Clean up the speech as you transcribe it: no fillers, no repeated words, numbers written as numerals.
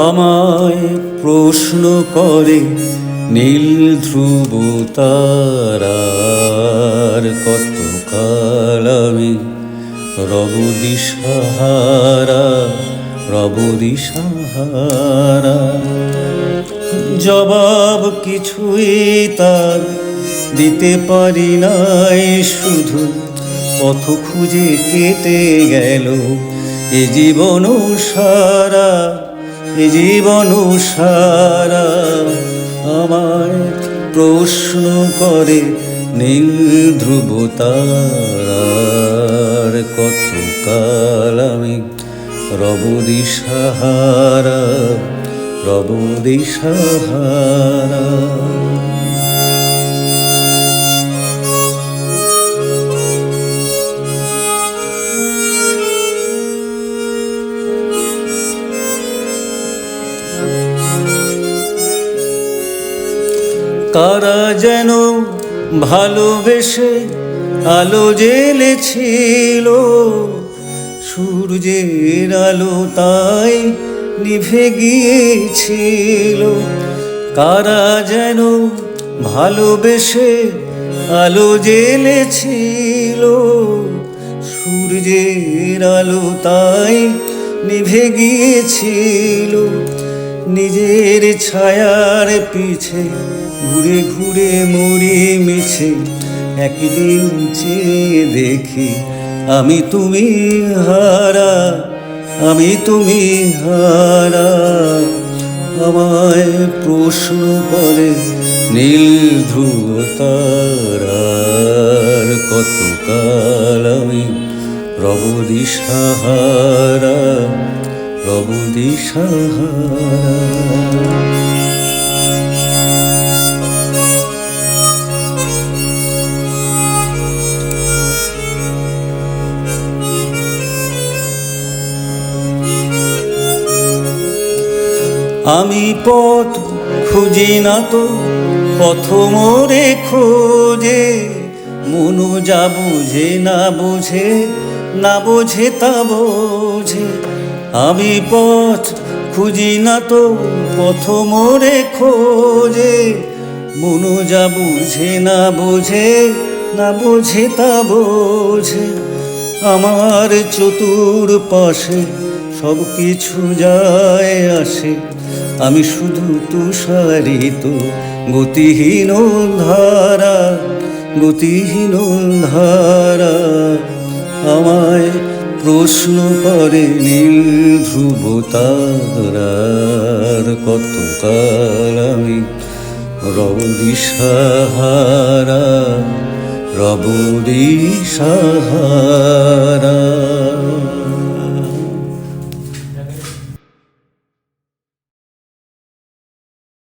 আমায় প্রশ্ন করে নীল ধ্রুব তারার, কতকাল আমি রব দিশাহারা, রব দিশাহারা। জবাব কিছুই তার দিতে পারি নাই, শুধু পথ খুঁজে কেটে গেল এ জীবন সারা, এ জীবন সারা। আমায় প্রশ্ন করে নীল ধ্রুব তারার, কতকাল আমি রব দিশাহারা, রব দিশাহারা। কারা যেন ভালোবেসে আলো জ্বেলেছিল, সূর্যের আলো তাই নিভে গিয়েছিল। কারা যেন ভালোবেসে আলো জ্বেলেছিল, সূর্যের আলো তাই নিভে গিয়েছিল। নিজের ছায়ার পিছে ঘুরে ঘুরে মরি মিছে, একদিন চেয়ে দেখি আমি তুমি হারা, আমি তুমি হারা। আমায় প্রশ্ন করে নীল ধ্রুব তারার, কতকাল আমি রব দিশাহারা, রব দিশাহারা। আমি পথ খুঁজি না তো, পথ মোরে খোঁজে, মনু যা বুঝে না বোঝে, না বোঝে তা বোঝে। আমি পথ খুঁজি না তো, পথ মোরে খোঁজে, মনু যা বুঝে না বোঝে, না বোঝে তা বোঝে। আমার চতুর পাশে সব কিছু যায় আসে, আমি শুধু তুষারিত গতিহীন ধারা, গতিহীন ধারা। আমায় প্রশ্ন করে নীল ধ্রুব তারার, কতকাল আমি রব দিশাহারা, রব দিশাহারা।